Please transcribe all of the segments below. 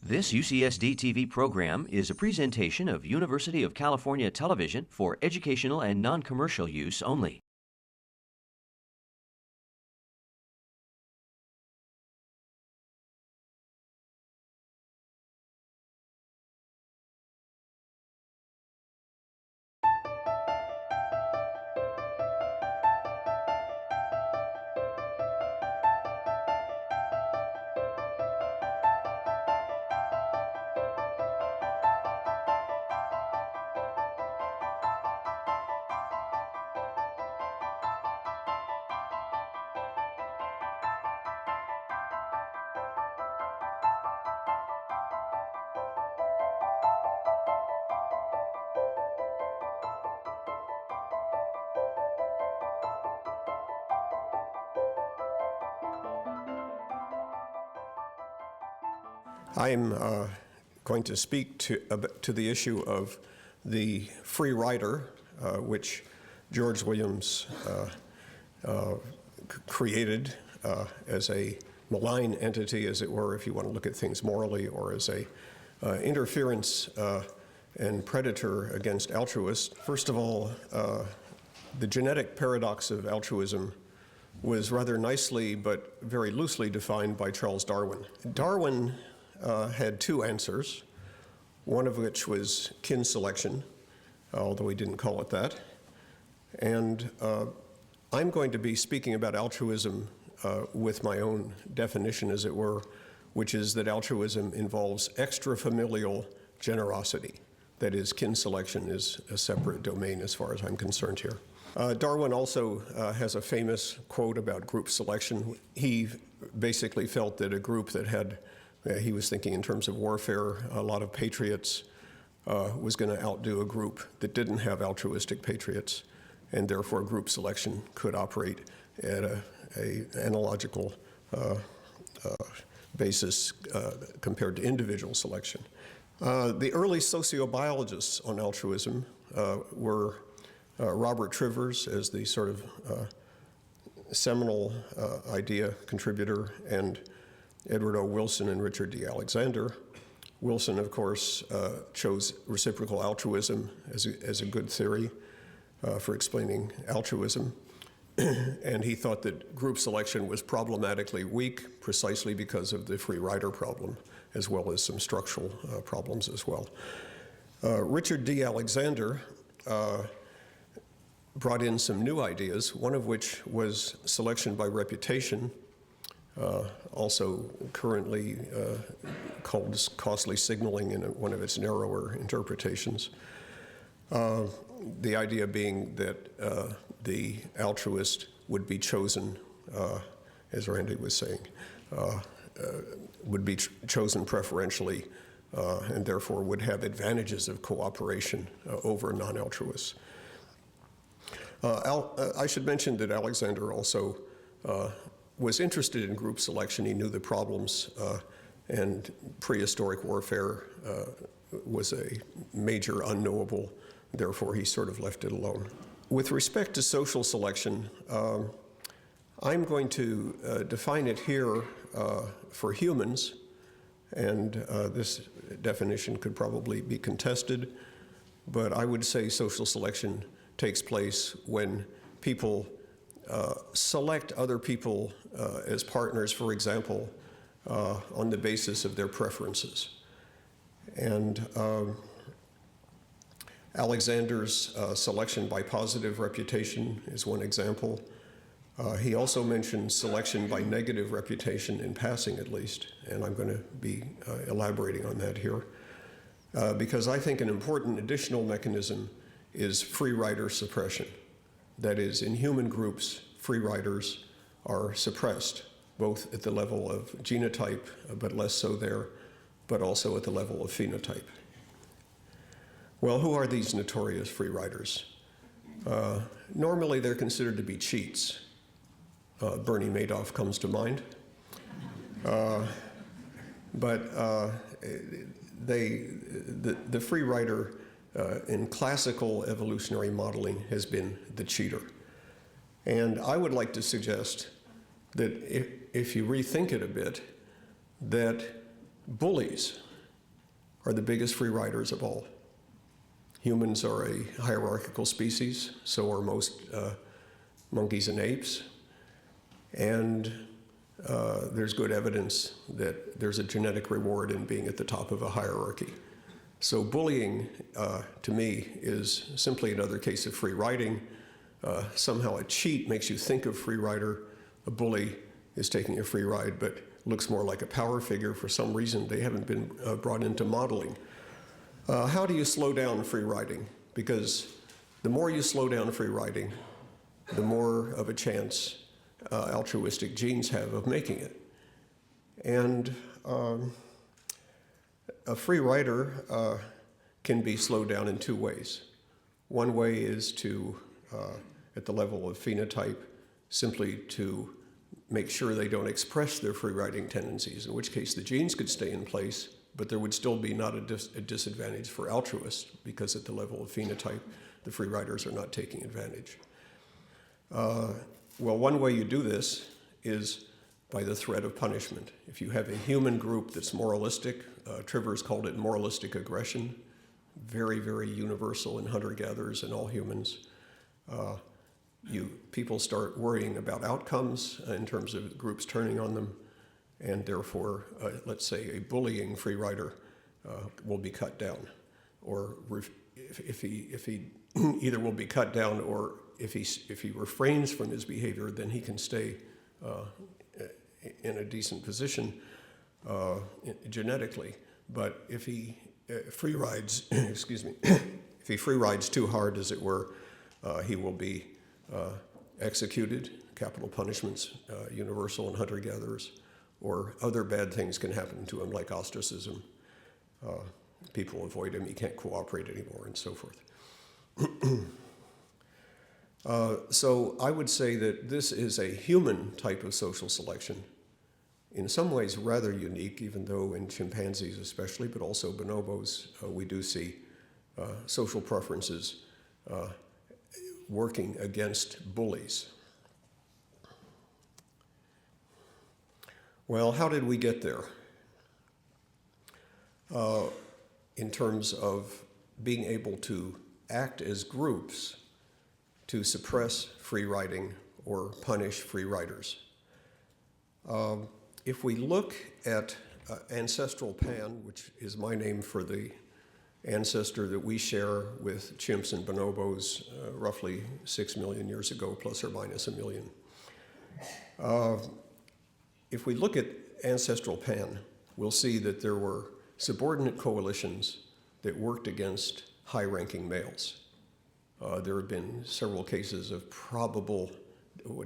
This UCSD-TV program is a presentation of University of California Television for educational and non-commercial use only. I'm going to speak to the issue of the free rider, which George Williams created as a malign entity, as it were, if you want to look at things morally, or as a interference and predator against altruists. First of all, the genetic paradox of altruism was rather nicely but very loosely defined by Charles Darwin. Darwin had two answers, one of which was kin selection, although he didn't call it that. And I'm going to be speaking about altruism with my own definition, as it were, which is that altruism involves extrafamilial generosity. That is, kin selection is a separate domain as far as I'm concerned here. Darwin also has a famous quote about group selection. He basically felt that a group that had he was thinking in terms of warfare, a lot of patriots was going to outdo a group that didn't have altruistic patriots, and therefore group selection could operate at an analogical basis compared to individual selection. The early sociobiologists on altruism were Robert Trivers as the sort of seminal idea contributor, and Edward O. Wilson and Richard D. Alexander. Wilson, of course, chose reciprocal altruism as a good theory for explaining altruism. And he thought that group selection was problematically weak precisely because of the free rider problem, as well as some structural problems as well. Richard D. Alexander brought in some new ideas, one of which was selection by reputation, also currently called costly signaling in one of its narrower interpretations. The idea being that the altruist would be chosen, as Randy was saying, would be chosen preferentially and therefore would have advantages of cooperation over non-altruists. I should mention that Alexander also was interested in group selection. He knew the problems, and prehistoric warfare was a major unknowable, therefore he sort of left it alone. With respect to social selection, I'm going to define it here for humans, and this definition could probably be contested, but I would say social selection takes place when people select other people as partners, for example, on the basis of their preferences. And Alexander's selection by positive reputation is one example. He also mentioned selection by negative reputation, in passing at least, and I'm going to be elaborating on that here, because I think an important additional mechanism is free rider suppression. That is, in human groups, free riders are suppressed, both at the level of genotype, but less so there, but also at the level of phenotype. Well, who are these notorious free riders? Normally, they're considered to be cheats. Bernie Madoff comes to mind. But the free rider in classical evolutionary modeling has been the cheater. And I would like to suggest that if you rethink it a bit, that bullies are the biggest free riders of all. Humans are a hierarchical species, so are most monkeys and apes, and there's good evidence that there's a genetic reward in being at the top of a hierarchy. So bullying, to me, is simply another case of free riding. Somehow a cheat makes you think of free rider. A bully is taking a free ride, but looks more like a power figure. For some reason, they haven't been brought into modeling. How do you slow down free riding? Because the more you slow down free riding, the more of a chance altruistic genes have of making it. And a free rider can be slowed down in two ways. One way is to, at the level of phenotype, simply to make sure they don't express their free riding tendencies, in which case the genes could stay in place, but there would still be not a disadvantage for altruists, because at the level of phenotype, the free riders are not taking advantage. Well, one way you do this is by the threat of punishment. If you have a human group that's moralistic, Trivers called it moralistic aggression, very, very universal in hunter-gatherers and all humans. People start worrying about outcomes in terms of groups turning on them, and therefore, let's say a bullying free rider will be cut down, or if he either will be cut down, or if he refrains from his behavior, then he can stay in a decent position genetically. But if he free rides, excuse me, if he free rides too hard, as it were, he will be executed. Capital punishments, universal in hunter-gatherers, or other bad things can happen to him, like ostracism. People avoid him, he can't cooperate anymore, and so forth. So I would say that this is a human type of social selection, in some ways rather unique, even though in chimpanzees especially, but also bonobos, we do see social preferences working against bullies. Well, how did we get there? In terms of being able to act as groups to suppress free riding or punish free riders. If we look at ancestral Pan, which is my name for the ancestor that we share with chimps and bonobos roughly 6 million years ago, plus or minus a million. If we look at ancestral Pan, we'll see that there were subordinate coalitions that worked against high-ranking males. There have been several cases of probable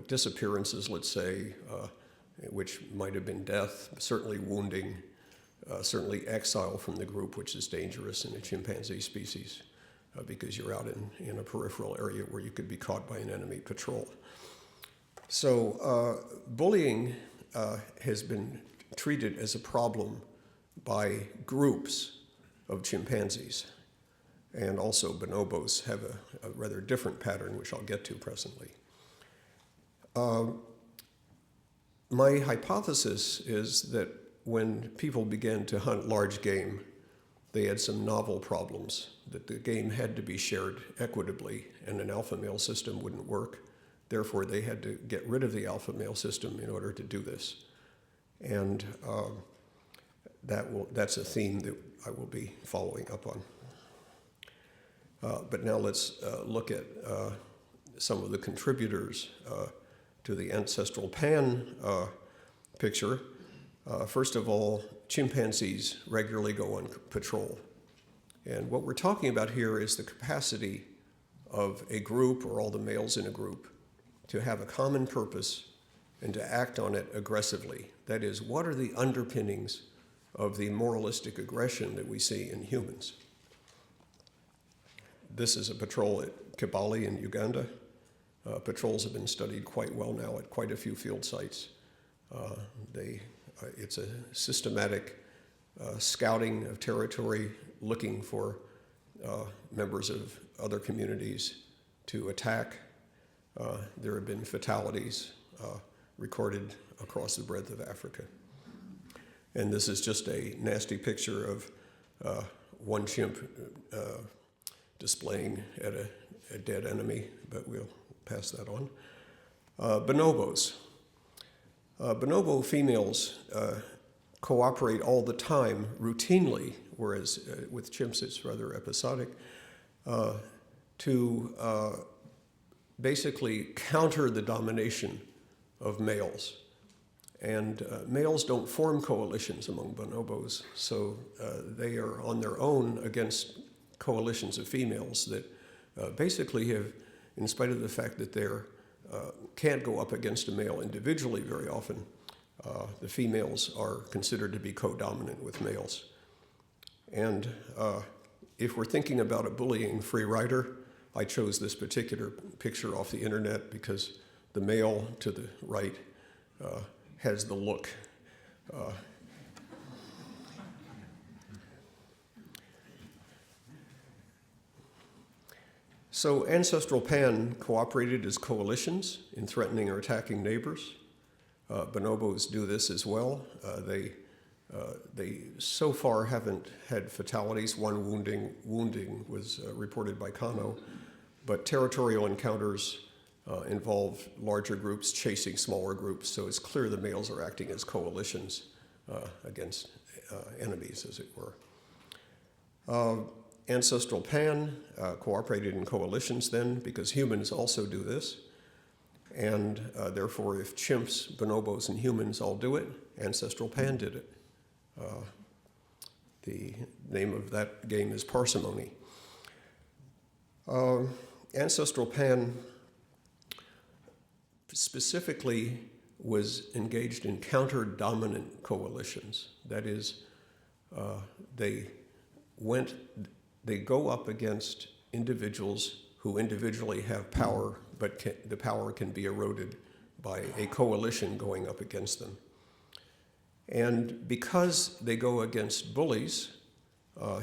disappearances, let's say, which might have been death, certainly wounding, certainly exile from the group, which is dangerous in a chimpanzee species because you're out in a peripheral area where you could be caught by an enemy patrol. So bullying has been treated as a problem by groups of chimpanzees. And also bonobos have a rather different pattern, which I'll get to presently. My hypothesis is that when people began to hunt large game, they had some novel problems, that the game had to be shared equitably, and an alpha male system wouldn't work. Therefore, they had to get rid of the alpha male system in order to do this. And that's a theme that I will be following up on. But now let's look at some of the contributors to the ancestral Pan picture. First of all, chimpanzees regularly go on patrol. And what we're talking about here is the capacity of a group, or all the males in a group, to have a common purpose and to act on it aggressively. That is, what are the underpinnings of the moralistic aggression that we see in humans? This is a patrol at Kibale in Uganda. Patrols have been studied quite well now at quite a few field sites. It's a systematic scouting of territory, looking for members of other communities to attack. There have been fatalities recorded across the breadth of Africa. And this is just a nasty picture of one chimp displaying at a dead enemy, but we'll pass that on. Bonobos. Bonobo females cooperate all the time, routinely, whereas with chimps it's rather episodic, to basically counter the domination of males. And males don't form coalitions among bonobos, so they are on their own against coalitions of females that basically have, in spite of the fact that they're can't go up against a male individually very often, the females are considered to be co-dominant with males. And if we're thinking about a bullying free rider, I chose this particular picture off the internet because the male to the right has the look. So ancestral Pan cooperated as coalitions in threatening or attacking neighbors. Bonobos do this as well. They so far haven't had fatalities. One wounding was reported by Kano, but territorial encounters involve larger groups chasing smaller groups, so it's clear the males are acting as coalitions against enemies, as it were. Ancestral Pan cooperated in coalitions then, because humans also do this, and therefore if chimps, bonobos, and humans all do it, Ancestral Pan did it. The name of that game is parsimony. Ancestral Pan specifically was engaged in counter-dominant coalitions. That is, they go up against individuals who individually have power, but the power can be eroded by a coalition going up against them. And because they go against bullies,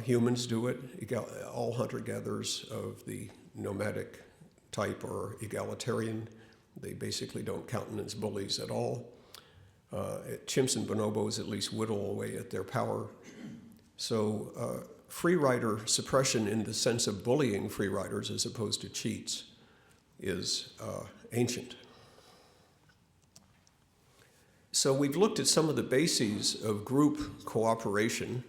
humans do it, all hunter-gatherers of the nomadic type are egalitarian. They basically don't countenance bullies at all. Chimps and bonobos at least whittle away at their power. So free rider suppression in the sense of bullying free riders as opposed to cheats is ancient. So we've looked at some of the bases of group cooperation,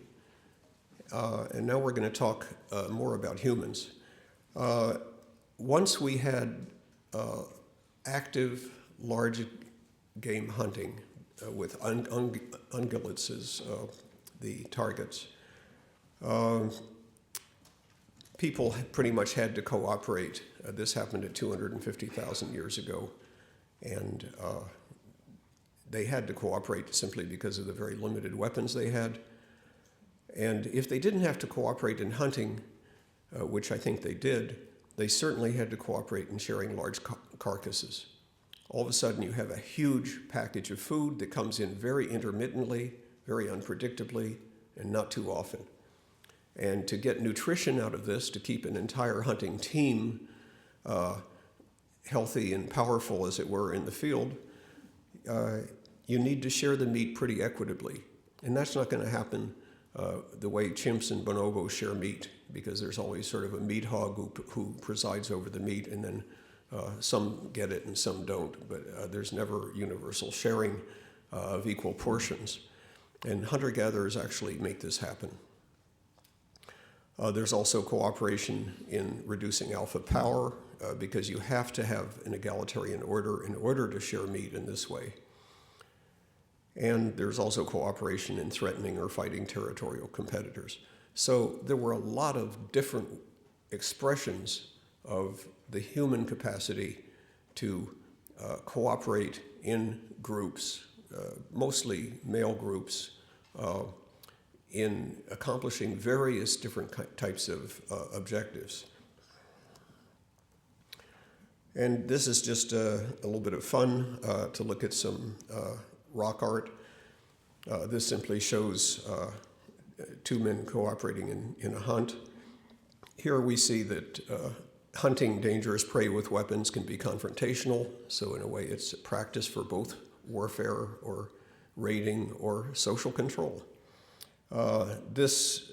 and now we're going to talk more about humans. Once we had active large game hunting with ungulates as the targets, people pretty much had to cooperate. This happened at 250,000 years ago, and they had to cooperate simply because of the very limited weapons they had. And if they didn't have to cooperate in hunting, which I think they did, they certainly had to cooperate in sharing large carcasses. All of a sudden you have a huge package of food that comes in very intermittently, very unpredictably, and not too often. And to get nutrition out of this, to keep an entire hunting team healthy and powerful, as it were, in the field, you need to share the meat pretty equitably. And that's not going to happen the way chimps and bonobos share meat, because there's always sort of a meat hog who presides over the meat, and then some get it and some don't. But there's never universal sharing of equal portions. And hunter-gatherers actually make this happen. There's also cooperation in reducing alpha power, because you have to have an egalitarian order in order to share meat in this way. And there's also cooperation in threatening or fighting territorial competitors. So there were a lot of different expressions of the human capacity to cooperate in groups, mostly male groups, in accomplishing various different types of objectives. And this is just a little bit of fun to look at some rock art. This simply shows two men cooperating in a hunt. Here we see that hunting dangerous prey with weapons can be confrontational, so in a way it's a practice for both warfare or raiding or social control. This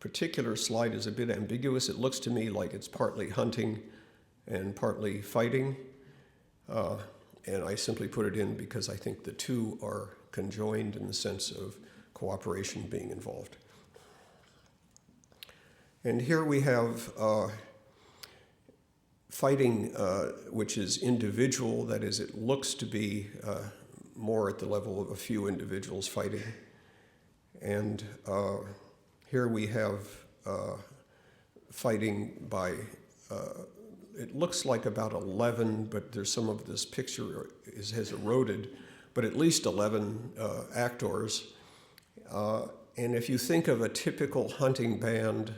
particular slide is a bit ambiguous. It looks to me like it's partly hunting and partly fighting. And I simply put it in because I think the two are conjoined in the sense of cooperation being involved. And here we have fighting, which is individual. That is, it looks to be more at the level of a few individuals fighting. And here we have fighting by, it looks like about 11, but there's some of this picture has eroded, but at least 11 actors. And if you think of a typical hunting band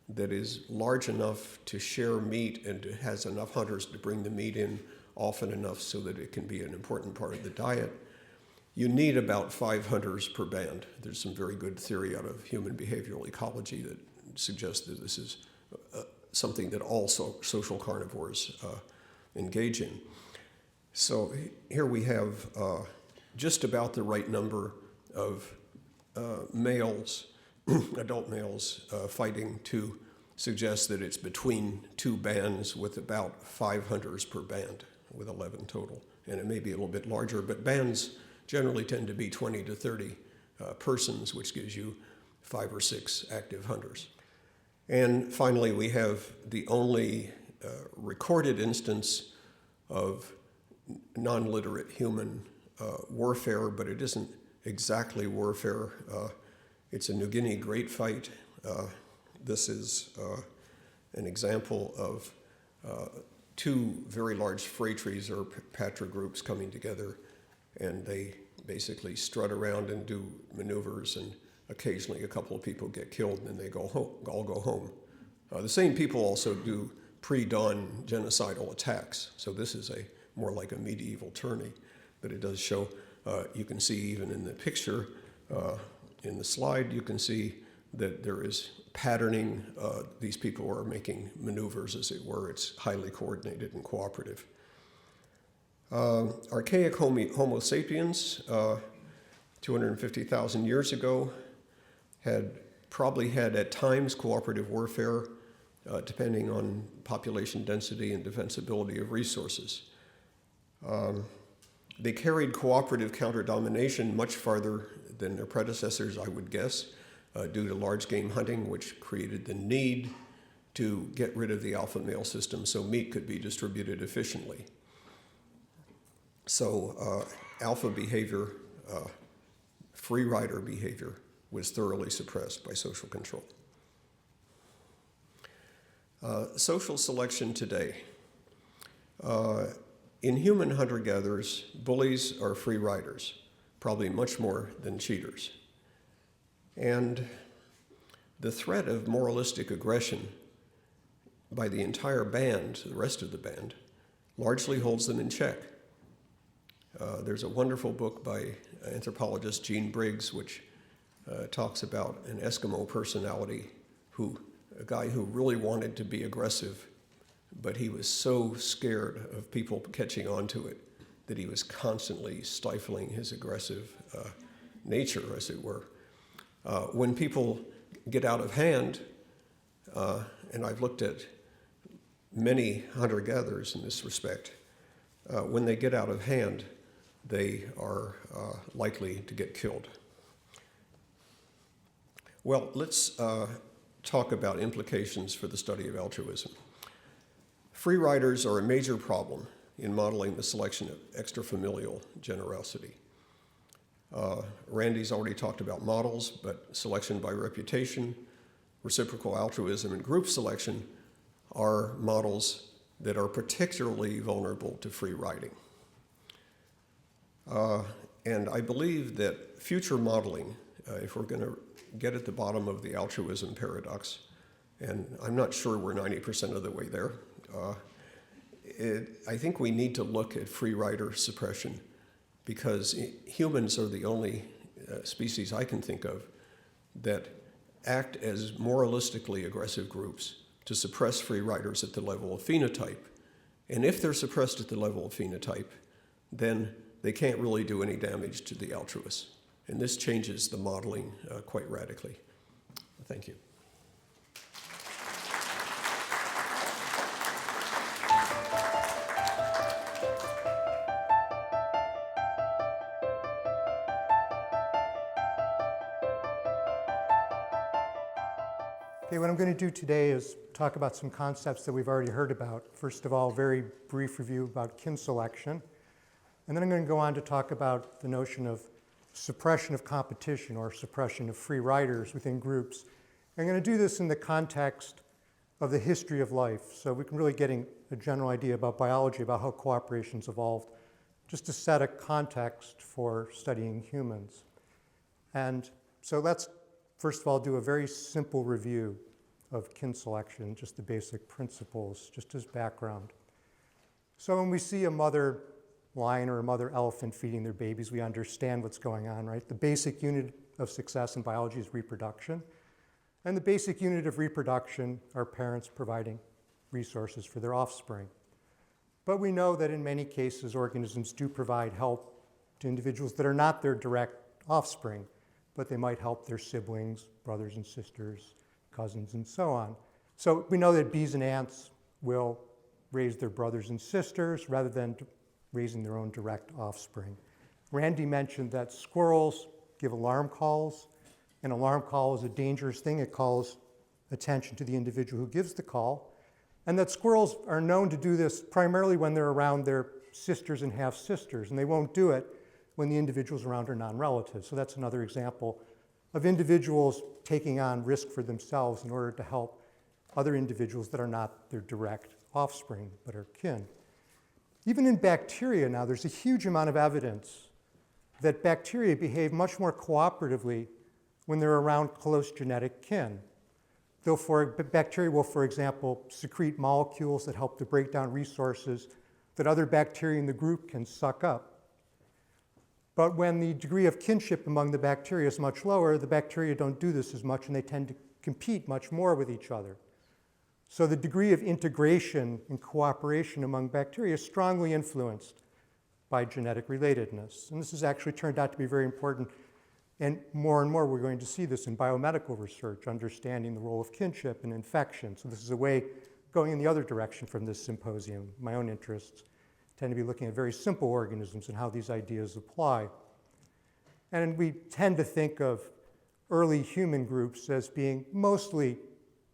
that is large enough to share meat and has enough hunters to bring the meat in often enough so that it can be an important part of the diet, you need about 5 hunters per band. There's some very good theory out of human behavioral ecology that suggests that this is something that all social carnivores engage in. So here we have just about the right number of males, adult males, fighting to suggest that it's between two bands with about 5 hunters per band, with 11 total. And it may be a little bit larger, but bands generally tend to be 20 to 30 persons, which gives you 5 or 6 active hunters. And finally, we have the only recorded instance of non-literate human warfare, but it isn't exactly warfare. It's a New Guinea great fight. This is an example of 2 very large phratries or patra groups coming together, and they basically strut around and do maneuvers, and occasionally a couple of people get killed, and then they all go home. The same people also do pre-dawn genocidal attacks, so this is more like a medieval tourney, but it does show, you can see even in the picture, in the slide, you can see that there is patterning. These people are making maneuvers, as it were. It's highly coordinated and cooperative. Archaic Homo sapiens, 250,000 years ago, probably had at times cooperative warfare, depending on population density and defensibility of resources. They carried cooperative counter-domination much farther than their predecessors, I would guess, due to large game hunting, which created the need to get rid of the alpha male system so meat could be distributed efficiently. So alpha behavior, free rider behavior, was thoroughly suppressed by social control. Social selection today. In human hunter-gatherers, bullies are free riders, probably much more than cheaters. And the threat of moralistic aggression by the entire band, the rest of the band, largely holds them in check. There's a wonderful book by anthropologist Jean Briggs, which talks about an Eskimo personality, a guy who really wanted to be aggressive, but he was so scared of people catching on to it that he was constantly stifling his aggressive nature, as it were. When people get out of hand, and I've looked at many hunter-gatherers in this respect, when they get out of hand, they are likely to get killed. Well, let's talk about implications for the study of altruism. Free riders are a major problem in modeling the selection of extrafamilial generosity. Randy's already talked about models, but selection by reputation, reciprocal altruism, and group selection are models that are particularly vulnerable to free riding. And I believe that future modeling, if we're going to get at the bottom of the altruism paradox, and I'm not sure we're 90% of the way there, I think we need to look at free rider suppression, because humans are the only species I can think of that act as moralistically aggressive groups to suppress free riders at the level of phenotype. And if they're suppressed at the level of phenotype, then they can't really do any damage to the altruists. And this changes the modeling quite radically. Thank you. Okay, what I'm going to do today is talk about some concepts that we've already heard about. First of all, very brief review about kin selection. And then I'm going to go on to talk about the notion of suppression of competition or suppression of free riders within groups. I'm going to do this in the context of the history of life, so we can really get a general idea about biology, about how cooperation's evolved, just to set a context for studying humans. And so let's first of all do a very simple review of kin selection, just the basic principles, just as background. So when we see a mother lion or a mother elephant feeding their babies, we understand what's going on, right? The basic unit of success in biology is reproduction. And the basic unit of reproduction are parents providing resources for their offspring. But we know that in many cases, organisms do provide help to individuals that are not their direct offspring, but they might help their siblings, brothers and sisters, cousins, and so on. So we know that bees and ants will raise their brothers and sisters rather than raising their own direct offspring. Randy mentioned that squirrels give alarm calls. An alarm call is a dangerous thing. It calls attention to the individual who gives the call. And that squirrels are known to do this primarily when they're around their sisters and half-sisters, and they won't do it when the individuals around are non-relatives. So that's another example of individuals taking on risk for themselves in order to help other individuals that are not their direct offspring, but are kin. Even in bacteria now, there's a huge amount of evidence that bacteria behave much more cooperatively when they're around close genetic kin. Bacteria will, for example, secrete molecules that help to break down resources that other bacteria in the group can suck up. But when the degree of kinship among the bacteria is much lower, the bacteria don't do this as much, and they tend to compete much more with each other. So the degree of integration and cooperation among bacteria is strongly influenced by genetic relatedness. And this has actually turned out to be very important. And more we're going to see this in biomedical research, understanding the role of kinship and infection. So this is a way going in the other direction from this symposium. My own interests tend to be looking at very simple organisms and how these ideas apply. And we tend to think of early human groups as being mostly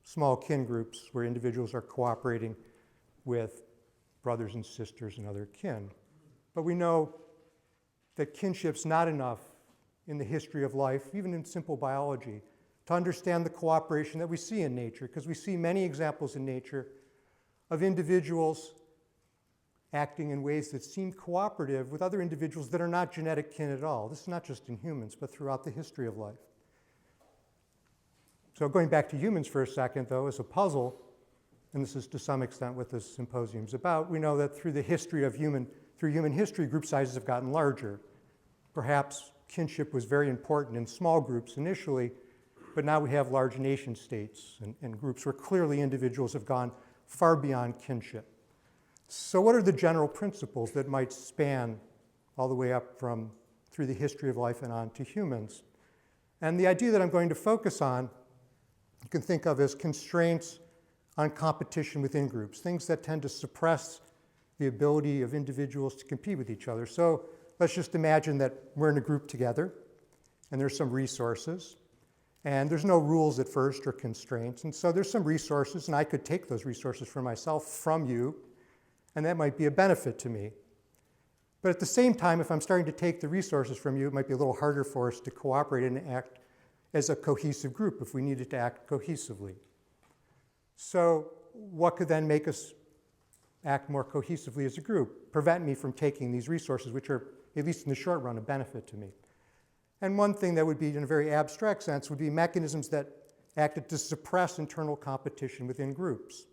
small kin groups where individuals are cooperating with brothers and sisters and other kin. But we know that kinship's not enough in the history of life, even in simple biology, to understand the cooperation that we see in nature, because we see many examples in nature of individuals acting in ways that seem cooperative with other individuals that are not genetic kin at all. This is not just in humans, but throughout the history of life. So going back to humans for a second, though, as a puzzle, and this is to some extent what this symposium is about, we know that through human history, group sizes have gotten larger. Perhaps kinship was very important in small groups initially, but now we have large nation states and groups where clearly individuals have gone far beyond kinship. So what are the general principles that might span all the way up through the history of life and on to humans? And the idea that I'm going to focus on, you can think of as constraints on competition within groups, things that tend to suppress the ability of individuals to compete with each other. So let's just imagine that we're in a group together, and there's some resources, and there's no rules at first or constraints, and so there's some resources, and I could take those resources for myself from you, and that might be a benefit to me. But at the same time, if I'm starting to take the resources from you, it might be a little harder for us to cooperate and act as a cohesive group if we needed to act cohesively. So what could then make us act more cohesively as a group? Prevent me from taking these resources, which are, at least in the short run, a benefit to me. And one thing that would be, in a very abstract sense, would be mechanisms that acted to suppress internal competition within groups.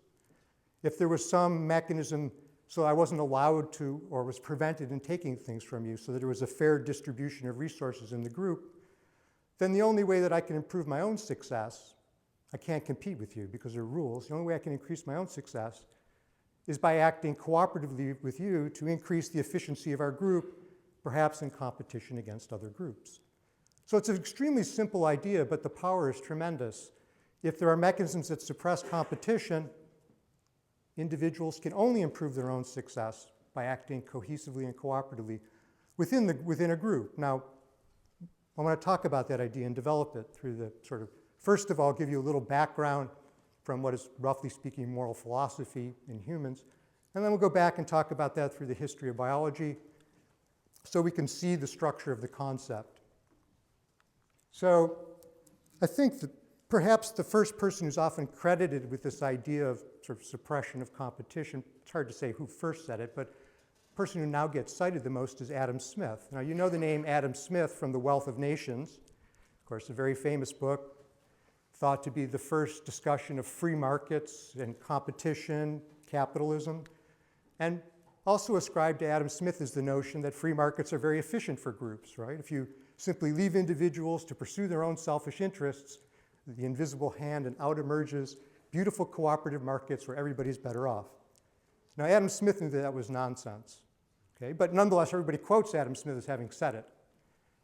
If there was some mechanism so I wasn't allowed to or was prevented in taking things from you so that there was a fair distribution of resources in the group, then the only way that I can improve my own success, I can't compete with you because there are rules, the only way I can increase my own success is by acting cooperatively with you to increase the efficiency of our group, perhaps in competition against other groups. So it's an extremely simple idea, but the power is tremendous. if there are mechanisms that suppress competition, individuals can only improve their own success by acting cohesively and cooperatively within a group. Now, I want to talk about that idea and develop it through the sort of, first of all, give you a little background from what is, roughly speaking, moral philosophy in humans. And then we'll go back and talk about that through the history of biology so we can see the structure of the concept. So I think that perhaps the first person who's often credited with this idea of sort of suppression of competition, it's hard to say who first said it, but the person who now gets cited the most is Adam Smith. Now, you know the name Adam Smith from The Wealth of Nations. Of course, a very famous book, thought to be the first discussion of free markets and competition, capitalism, and also ascribed to Adam Smith is the notion that free markets are very efficient for groups, right? If you simply leave individuals to pursue their own selfish interests, the invisible hand, and out emerges beautiful cooperative markets where everybody's better off. Now, Adam Smith knew that that was nonsense, okay? But nonetheless, everybody quotes Adam Smith as having said it.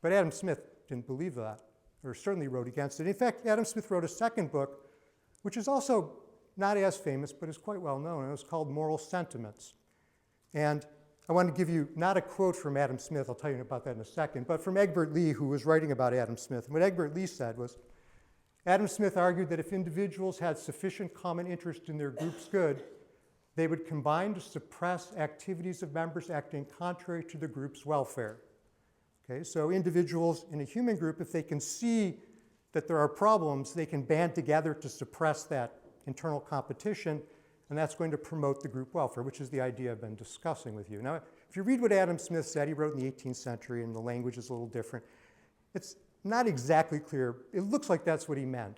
But Adam Smith didn't believe that, or certainly wrote against it. In fact, Adam Smith wrote a second book, which is also not as famous, but is quite well known, and it was called Moral Sentiments. And I want to give you not a quote from Adam Smith, I'll tell you about that in a second, but from Egbert Lee, who was writing about Adam Smith. And what Egbert Lee said was, Adam Smith argued that if individuals had sufficient common interest in their group's good, they would combine to suppress activities of members acting contrary to the group's welfare. Okay, so individuals in a human group, if they can see that there are problems, they can band together to suppress that internal competition, and that's going to promote the group welfare, which is the idea I've been discussing with you. Now, if you read what Adam Smith said, he wrote in the 18th century, and the language is a little different. It's not exactly clear. It looks like that's what he meant.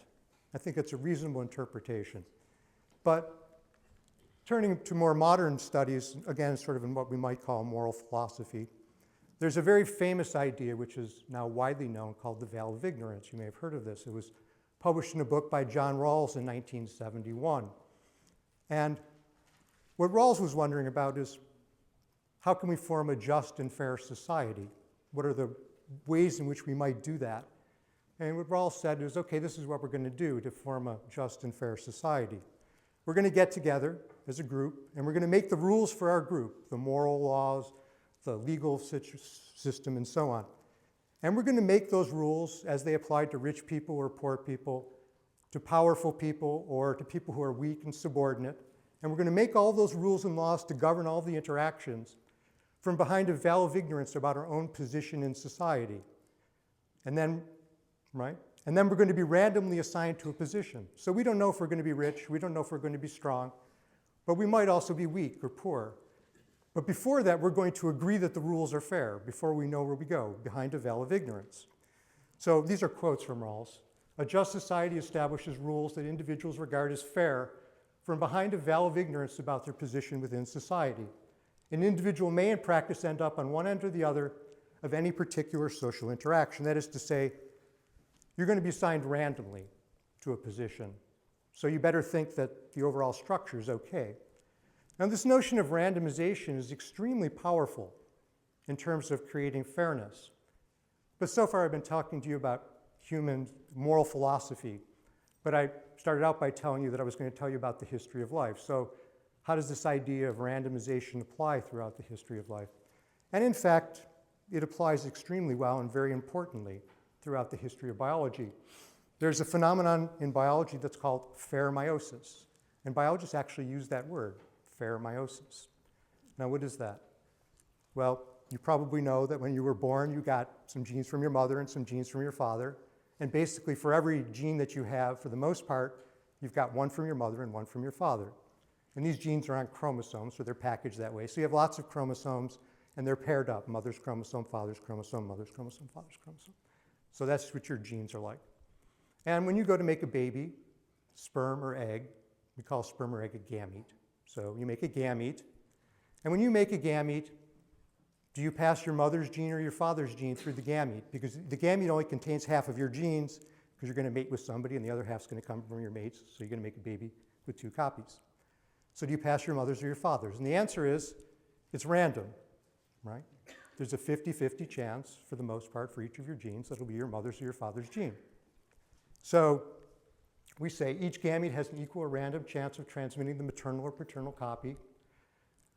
I think it's a reasonable interpretation. But turning to more modern studies, again, sort of in what we might call moral philosophy, there's a very famous idea, which is now widely known, called the veil of ignorance. You may have heard of this. It was published in a book by John Rawls in 1971. And what Rawls was wondering about is, how can we form a just and fair society? What are the ways in which we might do that? And what Rawls said is, okay, this is what we're going to do to form a just and fair society. We're going to get together as a group, and we're going to make the rules for our group, the moral laws, the legal system, and so on. And we're going to make those rules as they apply to rich people or poor people, to powerful people or to people who are weak and subordinate. And we're going to make all those rules and laws to govern all the interactions from behind a veil of ignorance about our own position in society. And then, right? And then we're going to be randomly assigned to a position. So we don't know if we're going to be rich, we don't know if we're going to be strong, but we might also be weak or poor. But before that, we're going to agree that the rules are fair before we know where we go, behind a veil of ignorance. So these are quotes from Rawls. A just society establishes rules that individuals regard as fair from behind a veil of ignorance about their position within society. An individual may in practice end up on one end or the other of any particular social interaction. That is to say, you're going to be assigned randomly to a position. So you better think that the overall structure is okay. Now, this notion of randomization is extremely powerful in terms of creating fairness. But so far I've been talking to you about human moral philosophy, but I started out by telling you that I was going to tell you about the history of life. So how does this idea of randomization apply throughout the history of life? And in fact, it applies extremely well and very importantly throughout the history of biology. There's a phenomenon in biology that's called fair meiosis, and biologists actually use that word, fair meiosis. Now, what is that? Well, you probably know that when you were born, you got some genes from your mother and some genes from your father. And basically, for every gene that you have, for the most part, you've got one from your mother and one from your father. And these genes are on chromosomes, so they're packaged that way. So you have lots of chromosomes, and they're paired up. Mother's chromosome, father's chromosome, mother's chromosome, father's chromosome. So that's what your genes are like. And when you go to make a baby, sperm or egg, we call sperm or egg a gamete. So you make a gamete. And when you make a gamete, do you pass your mother's gene or your father's gene through the gamete? Because the gamete only contains half of your genes, because you're going to mate with somebody, and the other half's going to come from your mates, so you're going to make a baby with two copies. So do you pass your mother's or your father's? And the answer is, it's random, right? There's a 50-50 chance, for the most part, for each of your genes that it'll be your mother's or your father's gene. So we say each gamete has an equal or random chance of transmitting the maternal or paternal copy.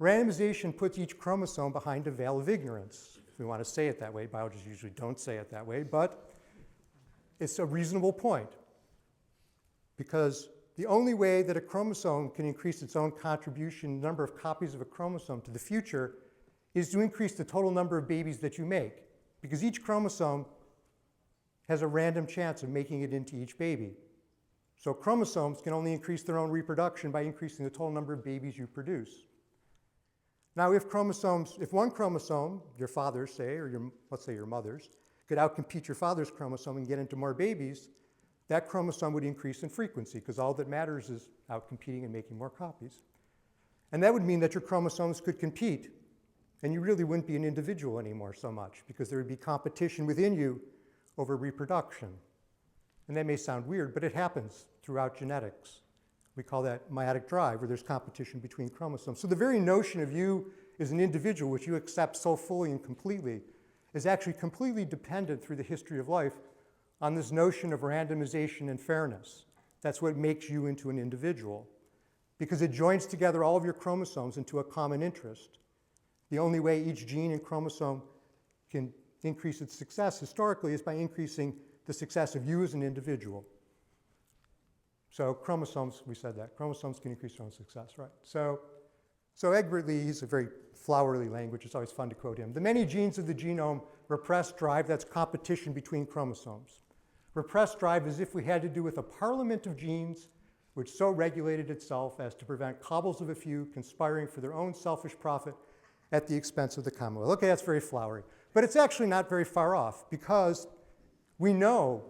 Randomization puts each chromosome behind a veil of ignorance. If we want to say it that way, biologists usually don't say it that way, but it's a reasonable point. Because the only way that a chromosome can increase its own contribution, number of copies of a chromosome to the future, is to increase the total number of babies that you make. Because each chromosome has a random chance of making it into each baby. So chromosomes can only increase their own reproduction by increasing the total number of babies you produce. Now, if one chromosome, your father's, say, or let's say your mother's, could outcompete your father's chromosome and get into more babies, that chromosome would increase in frequency, because all that matters is outcompeting and making more copies. And that would mean that your chromosomes could compete, and you really wouldn't be an individual anymore so much, because there would be competition within you over reproduction. And that may sound weird, but it happens throughout genetics. We call that meiotic drive, where there's competition between chromosomes. So the very notion of you as an individual, which you accept so fully and completely, is actually completely dependent through the history of life on this notion of randomization and fairness. That's what makes you into an individual, because it joins together all of your chromosomes into a common interest. The only way each gene and chromosome can increase its success historically is by increasing the success of you as an individual. So chromosomes, we said that, chromosomes can increase their own success, right? So Egbert Lee, he's a very flowery language, it's always fun to quote him. The many genes of the genome repress drive, that's competition between chromosomes. Repressed drive is if we had to do with a parliament of genes which so regulated itself as to prevent cabals of a few conspiring for their own selfish profit at the expense of the commonwealth. Okay, that's very flowery. But it's actually not very far off, because we know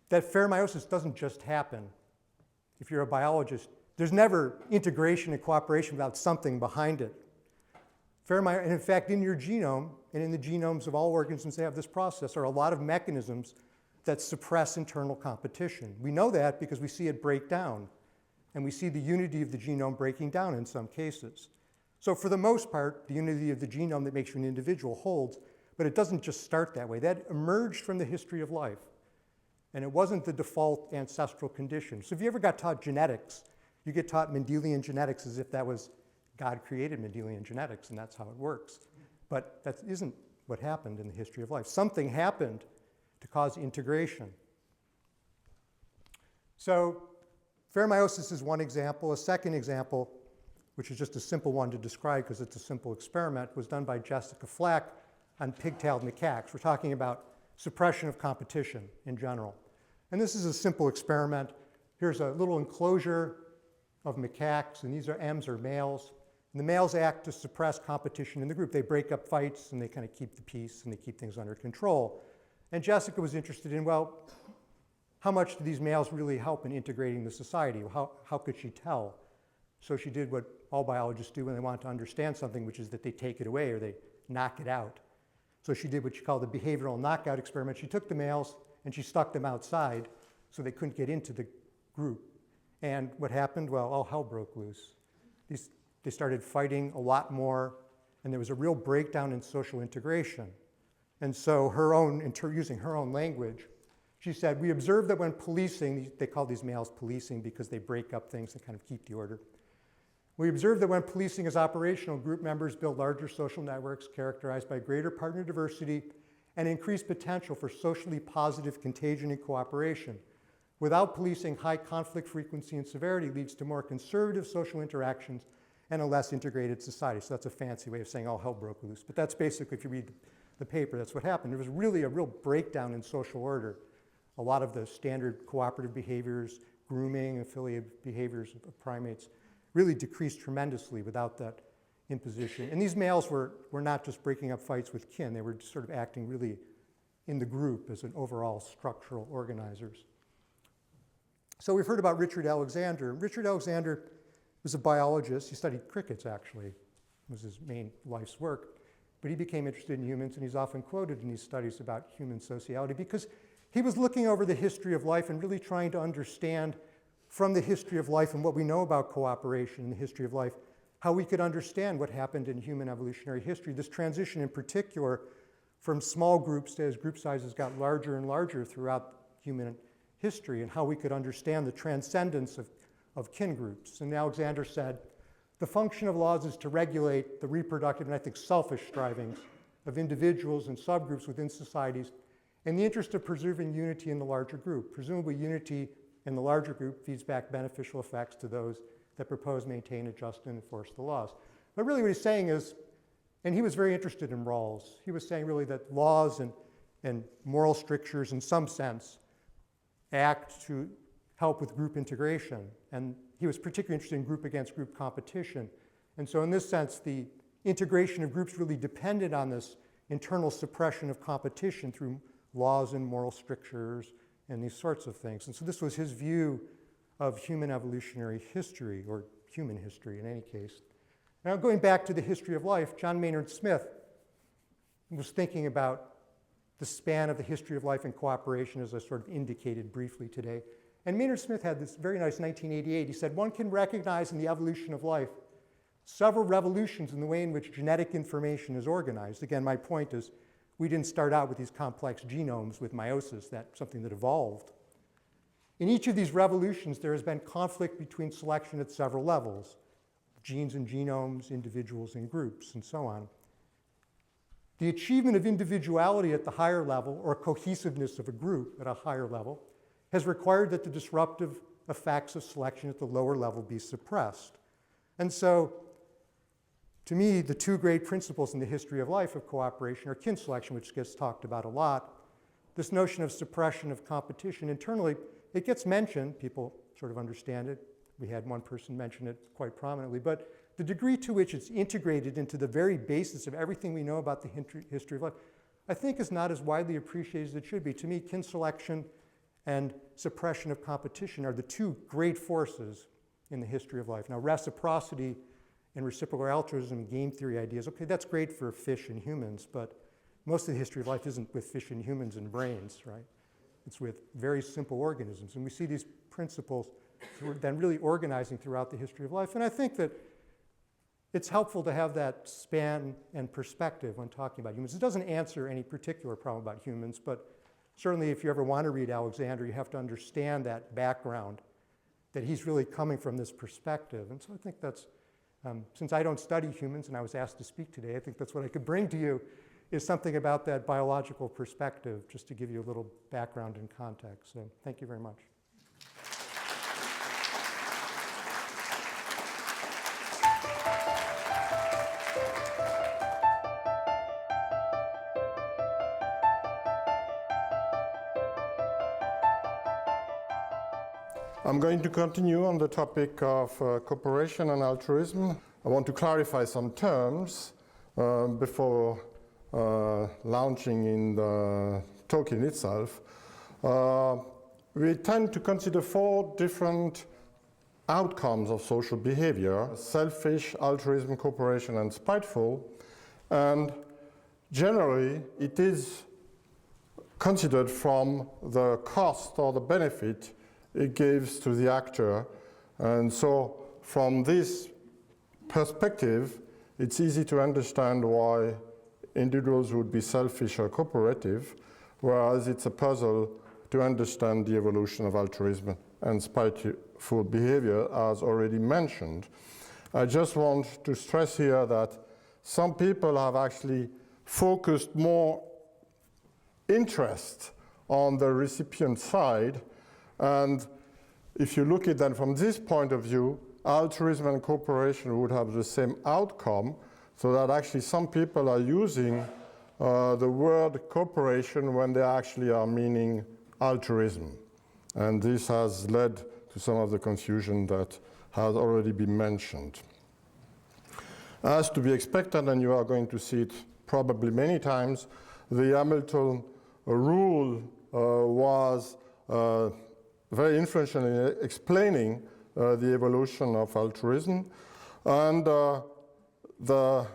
that fair meiosis doesn't just happen. If you're a biologist, there's never integration and cooperation without something behind it. And in fact, in your genome and in the genomes of all organisms that have this process are a lot of mechanisms that suppress internal competition. We know that because we see it break down, and we see the unity of the genome breaking down in some cases. So for the most part, the unity of the genome that makes you an individual holds, but it doesn't just start that way. That emerged from the history of life, and it wasn't the default ancestral condition. So if you ever got taught genetics, you get taught Mendelian genetics as if that was God created Mendelian genetics, and that's how it works. But that isn't what happened in the history of life. Something happened to cause integration. So fair meiosis is one example. A second example, which is just a simple one to describe because it's a simple experiment, was done by Jessica Flack on pigtailed macaques. We're talking about suppression of competition in general. And this is a simple experiment. Here's a little enclosure of macaques, and these are M's or males. And the males act to suppress competition in the group. They break up fights, and they kind of keep the peace, and they keep things under control. And Jessica was interested in, well, how much do these males really help in integrating the society? How could she tell? So she did what all biologists do when they want to understand something, which is that they take it away or they knock it out. So she did what she called the behavioral knockout experiment. She took the males and she stuck them outside so they couldn't get into the group. And what happened? Well, all hell broke loose. They started fighting a lot more, and there was a real breakdown in social integration. And so using her own language, she said, we observed that when policing, they call these males policing because they break up things and kind of keep the order. We observed that when policing is operational, group members build larger social networks characterized by greater partner diversity and increased potential for socially positive contagion and cooperation. Without policing, high conflict frequency and severity leads to more conservative social interactions and a less integrated society. So that's a fancy way of saying all hell broke loose. But that's basically, if you read the paper, that's what happened. There was really a real breakdown in social order. A lot of the standard cooperative behaviors, grooming, affiliated behaviors of primates really decreased tremendously without that imposition. And these males were not just breaking up fights with kin, they were sort of acting really in the group as an overall structural organizers. So we've heard about Richard Alexander. Richard Alexander was a biologist. He studied crickets, actually. It was his main life's work. But he became interested in humans, and he's often quoted in these studies about human sociality because he was looking over the history of life and really trying to understand from the history of life and what we know about cooperation in the history of life, how we could understand what happened in human evolutionary history. This transition in particular from small groups to as group sizes got larger and larger throughout human history and how we could understand the transcendence of kin groups. And Alexander said, the function of laws is to regulate the reproductive and I think selfish strivings of individuals and subgroups within societies in the interest of preserving unity in the larger group. Presumably unity in the larger group feeds back beneficial effects to those that propose, maintain, adjust, and enforce the laws. But really what he's saying is, and he was very interested in Rawls, he was saying really that laws and moral strictures in some sense act to help with group integration. And he was particularly interested in group against group competition. And so in this sense, the integration of groups really depended on this internal suppression of competition through laws and moral strictures and these sorts of things. And so this was his view of human evolutionary history, or human history in any case. Now going back to the history of life, John Maynard Smith was thinking about the span of the history of life and cooperation, as I sort of indicated briefly today. And Maynard Smith had this very nice 1988. He said, one can recognize in the evolution of life several revolutions in the way in which genetic information is organized. Again, my point is we didn't start out with these complex genomes with meiosis, that's something that evolved. In each of these revolutions, there has been conflict between selection at several levels, genes and genomes, individuals and groups, and so on. The achievement of individuality at the higher level, or cohesiveness of a group at a higher level, has required that the disruptive effects of selection at the lower level be suppressed. And so, to me, the two great principles in the history of life of cooperation are kin selection, which gets talked about a lot. This notion of suppression of competition internally, it gets mentioned, people sort of understand it. We had one person mention it quite prominently, but the degree to which it's integrated into the very basis of everything we know about the history of life, I think is not as widely appreciated as it should be. To me, kin selection and suppression of competition are the two great forces in the history of life. Now, reciprocity and reciprocal altruism and game theory ideas, okay, that's great for fish and humans, but most of the history of life isn't with fish and humans and brains, right? It's with very simple organisms. And we see these principles then really organizing throughout the history of life. And I think that it's helpful to have that span and perspective when talking about humans. It doesn't answer any particular problem about humans, but certainly if you ever want to read Alexander, you have to understand that background, that he's really coming from this perspective. And so I think that's, since I don't study humans and I was asked to speak today, I think that's what I could bring to you, is something about that biological perspective, just to give you a little background and context. So thank you very much. I'm going to continue on the topic of cooperation and altruism. I want to clarify some terms before launching in the talk in itself. We tend to consider 4 different outcomes of social behavior: selfish, altruism, cooperation, and spiteful. And generally, it is considered from the cost or the benefit it gives to the actor. And so from this perspective, it's easy to understand why individuals would be selfish or cooperative, whereas it's a puzzle to understand the evolution of altruism and spiteful behavior, as already mentioned. I just want to stress here that some people have actually focused more interest on the recipient side. And if you look at that from this point of view, altruism and cooperation would have the same outcome, so that actually some people are using the word cooperation when they actually are meaning altruism. And this has led to some of the confusion that has already been mentioned. As to be expected, and you are going to see it probably many times, the Hamilton rule was very influential in explaining the evolution of altruism. And the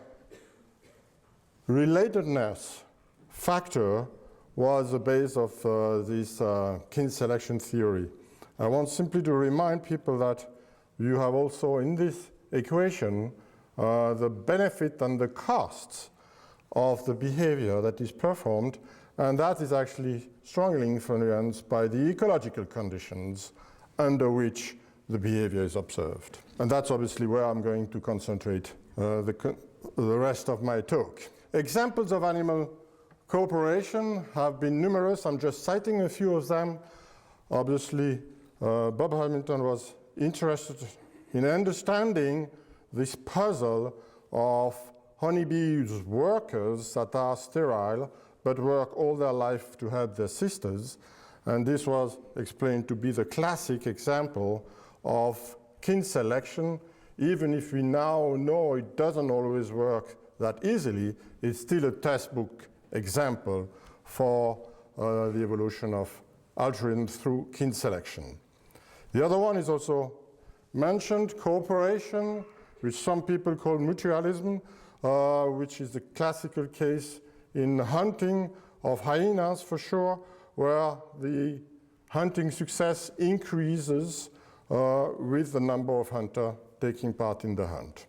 relatedness factor was the base of this kin selection theory. I want simply to remind people that you have also in this equation the benefit and the costs of the behavior that is performed, and that is actually strongly influenced by the ecological conditions under which the behavior is observed. And that's obviously where I'm going to concentrate the rest of my talk. Examples of animal cooperation have been numerous. I'm just citing a few of them. Obviously, Bob Hamilton was interested in understanding this puzzle of honeybees workers that are sterile but work all their life to help their sisters. And this was explained to be the classic example of kin selection. Even if we now know it doesn't always work that easily, it's still a textbook example for the evolution of altruism through kin selection. The other one is also mentioned, cooperation, which some people call mutualism, which is the classical case in hunting of hyenas for sure, where the hunting success increases with the number of hunters taking part in the hunt.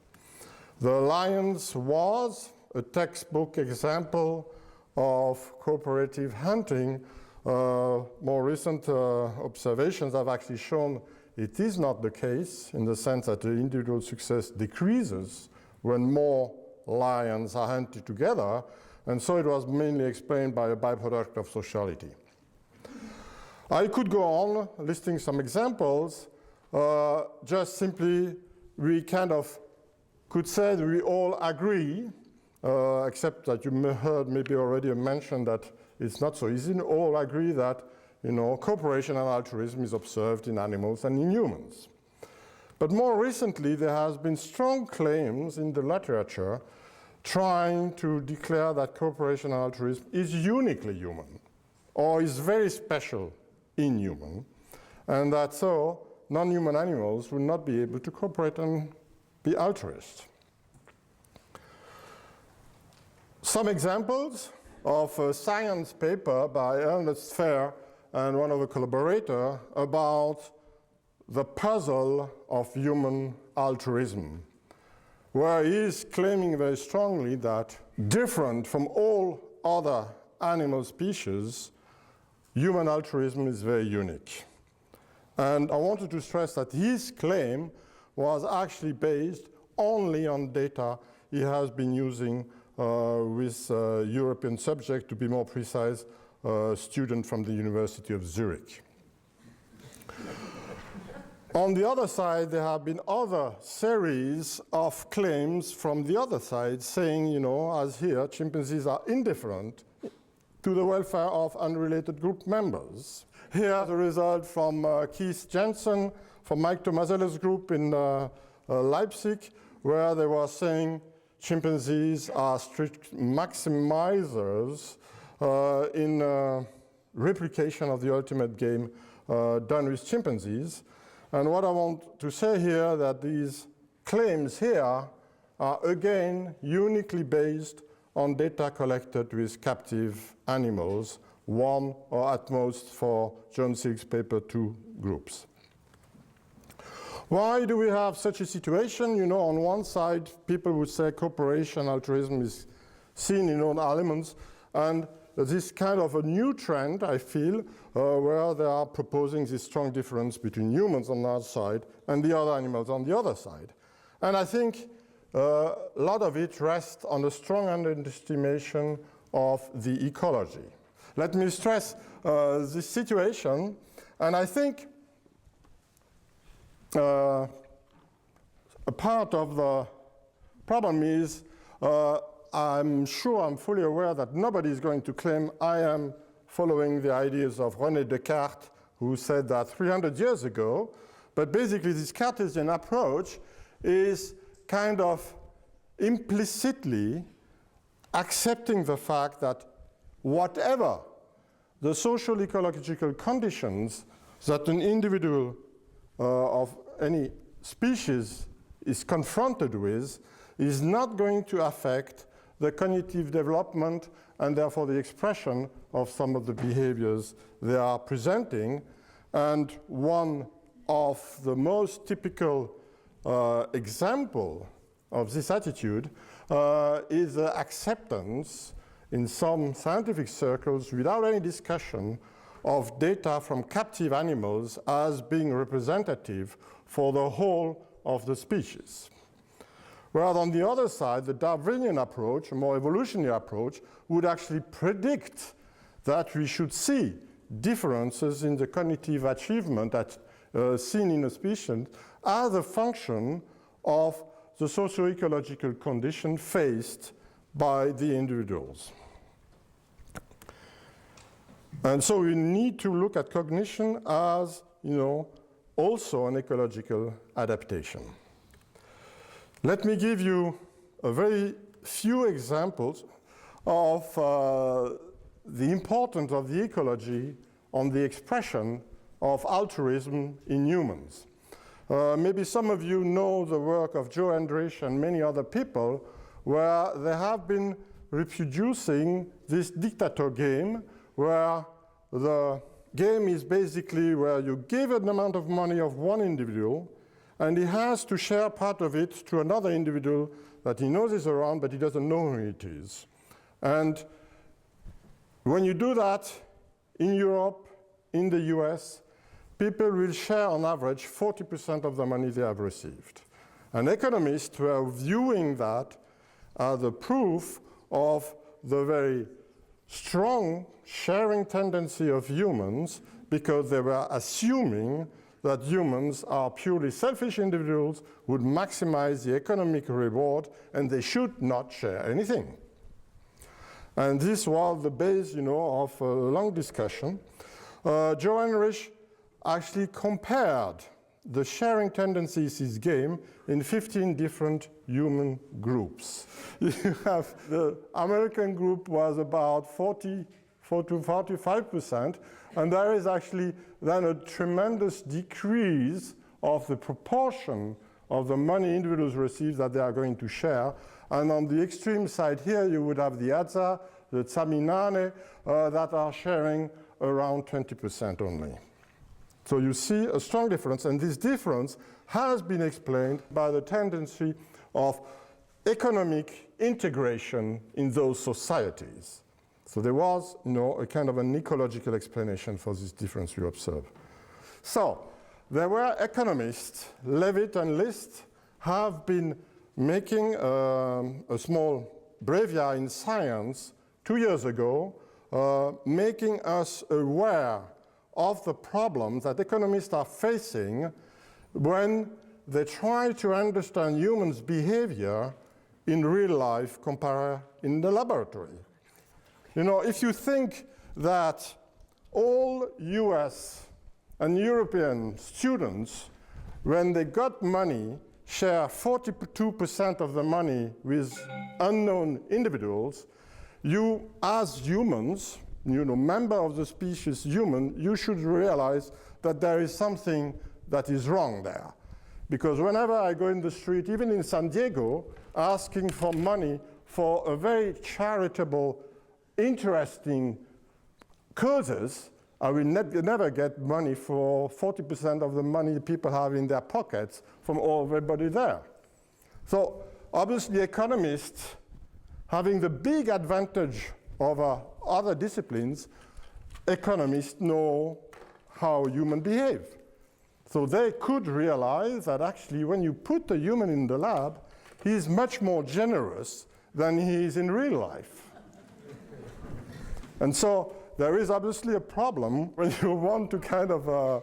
The lions was a textbook example of cooperative hunting. More recent observations have actually shown it is not the case, in the sense that the individual success decreases when more lions are hunted together, and so it was mainly explained by a byproduct of sociality. I could go on listing some examples. Just simply, we kind of could say that we all agree, except that you heard maybe already mentioned that it's not so easy. We all agree that cooperation and altruism is observed in animals and in humans. But more recently, there has been strong claims in the literature trying to declare that cooperation and altruism is uniquely human, or is very special in human, and that so non-human animals will not be able to cooperate and be altruist. Some examples of a science paper by Ernest Fair and one of the collaborators about the puzzle of human altruism, where he is claiming very strongly that different from all other animal species, human altruism is very unique. And I wanted to stress that his claim was actually based only on data he has been using with European subject, to be more precise, a student from the University of Zurich. On the other side, there have been other series of claims from the other side saying, as here, chimpanzees are indifferent to the welfare of unrelated group members. Here, the result from Keith Jensen, from Mike Tomasello's group in Leipzig, where they were saying chimpanzees are strict maximizers in replication of the ultimate game done with chimpanzees. And what I want to say here, that these claims here are again uniquely based on data collected with captive animals, one or at most, for John Silk's paper, 2 groups. Why do we have such a situation? On one side, people would say cooperation, altruism is seen in all elements, and this kind of a new trend, I feel, where they are proposing this strong difference between humans on one side and the other animals on the other side. And I think a lot of it rests on a strong underestimation of the ecology. Let me stress this situation, and I think a part of the problem is I'm sure, I'm fully aware that nobody is going to claim I am following the ideas of René Descartes, who said that 300 years ago. But basically, this Cartesian approach is kind of implicitly accepting the fact that whatever the social ecological conditions that an individual of any species is confronted with is not going to affect the cognitive development and therefore the expression of some of the behaviors they are presenting. And one of the most typical example of this attitude is the acceptance in some scientific circles without any discussion of data from captive animals as being representative for the whole of the species. Whereas on the other side, the Darwinian approach, a more evolutionary approach, would actually predict that we should see differences in the cognitive achievement seen in a species as a function of the socio-ecological condition faced by the individuals. And so we need to look at cognition as, also an ecological adaptation. Let me give you a very few examples of the importance of the ecology on the expression of altruism in humans. Maybe some of you know the work of Joe Hendrich and many other people where they have been reproducing this dictator game where the game is basically where you give an amount of money of one individual and he has to share part of it to another individual that he knows is around but he doesn't know who it is. And when you do that in Europe, in the US, people will share on average 40% of the money they have received. And economists were viewing that as a proof of the very strong sharing tendency of humans because they were assuming that humans are purely selfish individuals who would maximize the economic reward and they should not share anything. And this was the base, of a long discussion. Joe Hendrich actually compared the sharing tendencies in this game in 15 different human groups. You have the American group was about 40 to 45%, and there is actually then a tremendous decrease of the proportion of the money individuals receive that they are going to share. And on the extreme side here, you would have the Hadza, the Tsaminane, that are sharing around 20% only. So you see a strong difference, and this difference has been explained by the tendency of economic integration in those societies. So there was, a kind of an ecological explanation for this difference you observe. So there were economists, Levitt and List, have been making a small breviary in Science 2 years ago, making us aware of the problems that economists are facing when they try to understand humans' behavior in real life compared in the laboratory. If you think that all US and European students, when they got money, share 42% of the money with unknown individuals, you, as humans, member of the species human, you should realize that there is something that is wrong there. Because whenever I go in the street, even in San Diego, asking for money for a very charitable, interesting causes, I will never get money for 40% of the money people have in their pockets from everybody there. So obviously economists, having the big advantage over other disciplines, economists know how humans behave. So they could realize that actually when you put a human in the lab, he is much more generous than he is in real life. And so there is obviously a problem when you want to kind of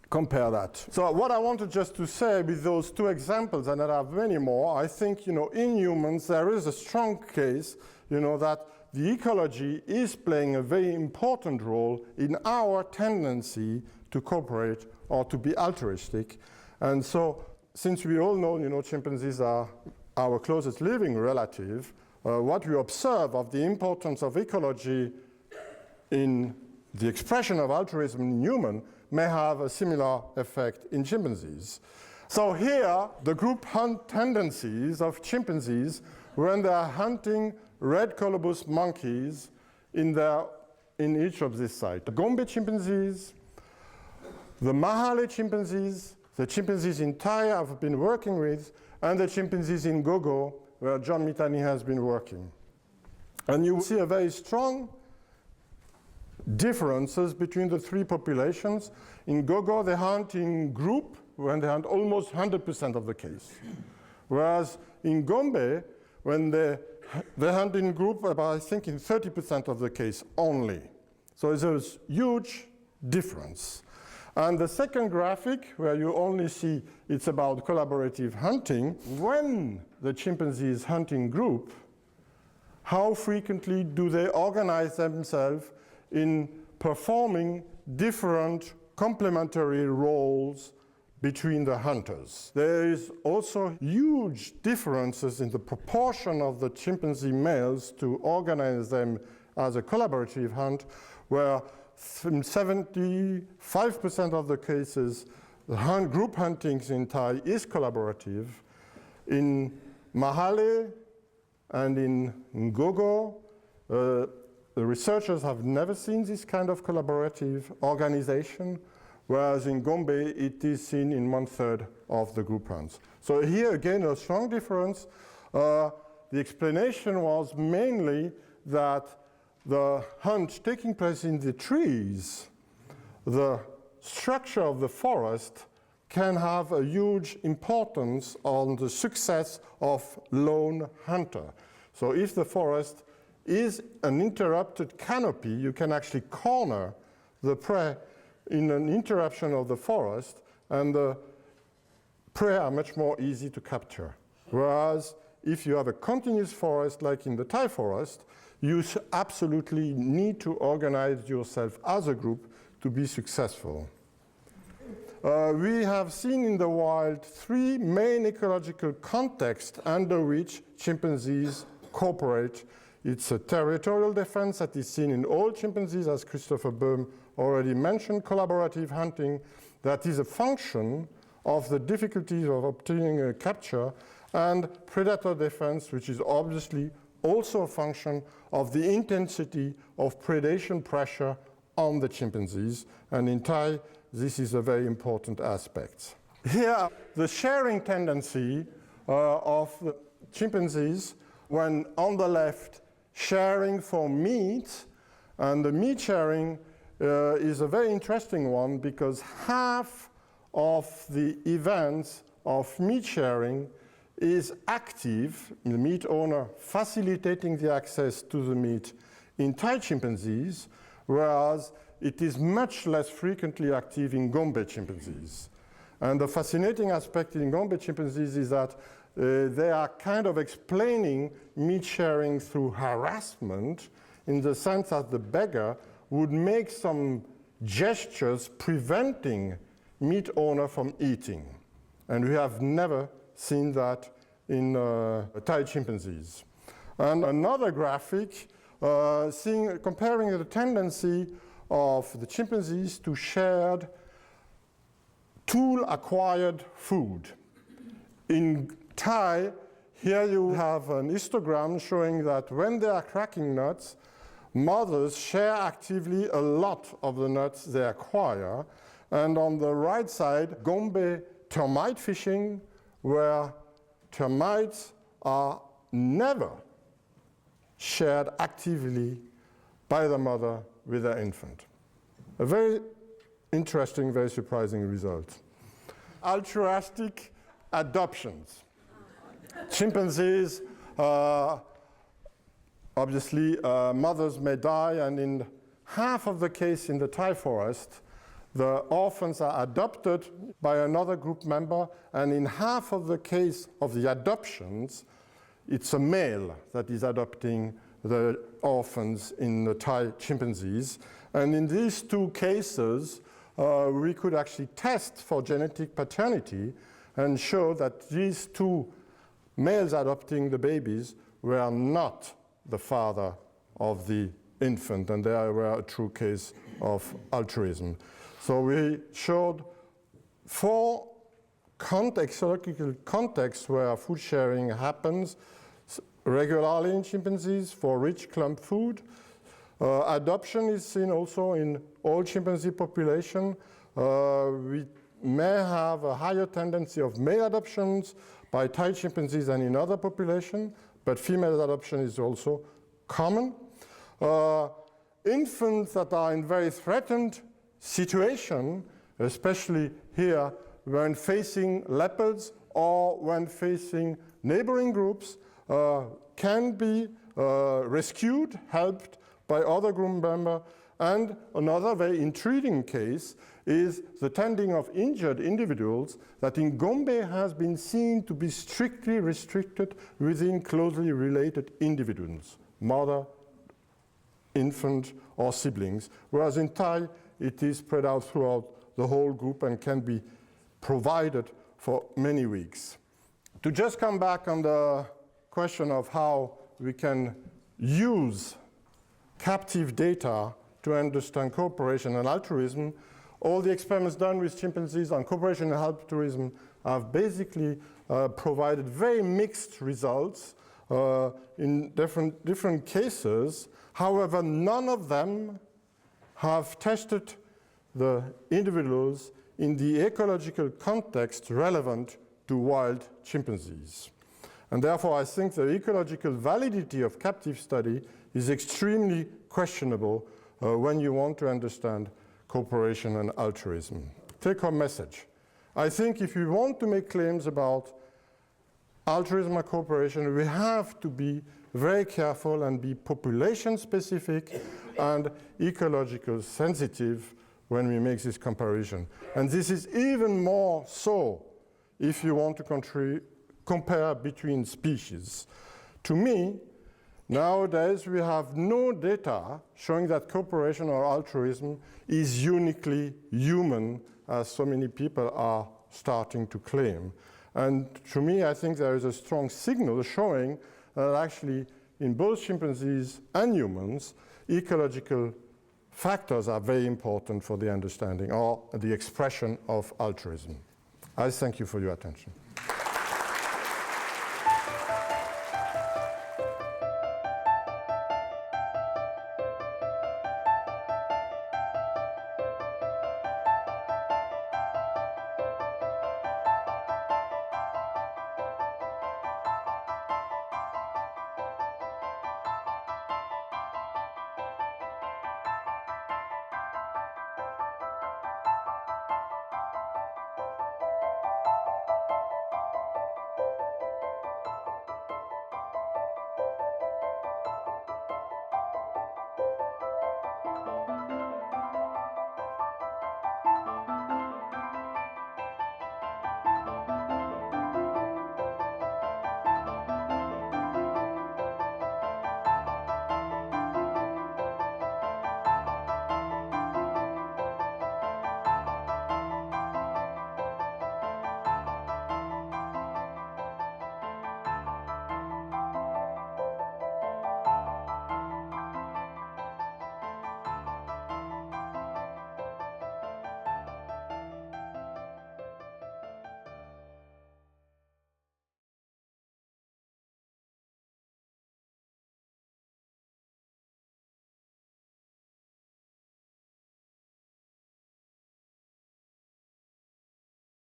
compare that. So what I wanted just to say with those two examples, and I have many more, I think, in humans there is a strong case, that the ecology is playing a very important role in our tendency to cooperate or to be altruistic. And so, since we all know, chimpanzees are our closest living relative, what we observe of the importance of ecology in the expression of altruism in human may have a similar effect in chimpanzees. So here, the group hunt tendencies of chimpanzees when they are hunting red colobus monkeys in each of these sites. The Gombe chimpanzees, the Mahale chimpanzees, the chimpanzees in Thai I've been working with, and the chimpanzees in Gogo, where John Mitani has been working. And you see a very strong differences between the three populations. In Gogo, they hunt in group, when they hunt almost 100% of the case. Whereas in Gombe, when they hunt in group, about, I think, in 30% of the case only. So it's a huge difference. And the second graphic, where you only see it's about collaborative hunting, when the chimpanzees hunt in group, how frequently do they organize themselves in performing different complementary roles between the hunters? There is also huge differences in the proportion of the chimpanzee males to organize them as a collaborative hunt, where in 75% of the cases, the group huntings in Thai is collaborative. In Mahale and in Ngogo, the researchers have never seen this kind of collaborative organization, whereas in Gombe, it is seen in 1/3 of the group hunts. So here, again, a strong difference. The explanation was mainly that the hunt taking place in the trees, the structure of the forest can have a huge importance on the success of lone hunter. So if the forest is an interrupted canopy, you can actually corner the prey in an interruption of the forest, and the prey are much more easy to capture. Whereas if you have a continuous forest, like in the Thai forest, you absolutely need to organize yourself as a group to be successful. We have seen in the wild 3 main ecological contexts under which chimpanzees cooperate. It's a territorial defense that is seen in all chimpanzees, as Christopher Böhm already mentioned, collaborative hunting, that is a function of the difficulties of obtaining a capture, and predator defense, which is obviously also a function of the intensity of predation pressure on the chimpanzees. And in Thai, this is a very important aspect. Here, the sharing tendency of the chimpanzees, when on the left, sharing for meat, and the meat sharing is a very interesting one, because half of the events of meat sharing is active, the meat owner facilitating the access to the meat in Thai chimpanzees, whereas it is much less frequently active in Gombe chimpanzees. And the fascinating aspect in Gombe chimpanzees is that they are kind of explaining meat sharing through harassment, in the sense that the beggar would make some gestures preventing meat owner from eating. And we have never seen that in Thai chimpanzees. And another graphic comparing the tendency of the chimpanzees to shared tool-acquired food. In Thai, here you have an histogram showing that when they are cracking nuts, mothers share actively a lot of the nuts they acquire. And on the right side, Gombe termite fishing, where termites are never shared actively by the mother with their infant. A very interesting, very surprising result. Altruistic adoptions. Chimpanzees, obviously, mothers may die, and in half of the case in the Thai forest, the orphans are adopted by another group member, and in half of the case of the adoptions, it's a male that is adopting the orphans in the Thai chimpanzees. And in these 2 cases, we could actually test for genetic paternity and show that these 2 males adopting the babies were not the father of the infant, and they were a true case of altruism. So we showed 4 ecological contexts where food sharing happens regularly in chimpanzees for rich clump food. Adoption is seen also in all chimpanzee population. We may have a higher tendency of male adoptions by Thai chimpanzees than in other populations, but female adoption is also common. Infants that are in very threatened situation, especially here when facing leopards or when facing neighboring groups, can be rescued, helped by other group members. And another very intriguing case is the tending of injured individuals that in Gombe has been seen to be strictly restricted within closely related individuals, mother, infant, or siblings, whereas in Thai it is spread out throughout the whole group and can be provided for many weeks. To just come back on the question of how we can use captive data to understand cooperation and altruism, all the experiments done with chimpanzees on cooperation and altruism have basically provided very mixed results in different cases. However, none of them have tested the individuals in the ecological context relevant to wild chimpanzees. And therefore, I think the ecological validity of captive study is extremely questionable when you want to understand cooperation and altruism. Take-home message. I think if we want to make claims about altruism and cooperation, we have to be very careful and be population-specific and ecological sensitive when we make this comparison. And this is even more so if you want to compare between species. To me, nowadays we have no data showing that cooperation or altruism is uniquely human, as so many people are starting to claim. And to me, I think there is a strong signal showing that actually in both chimpanzees and humans, ecological factors are very important for the understanding or the expression of altruism. I thank you for your attention.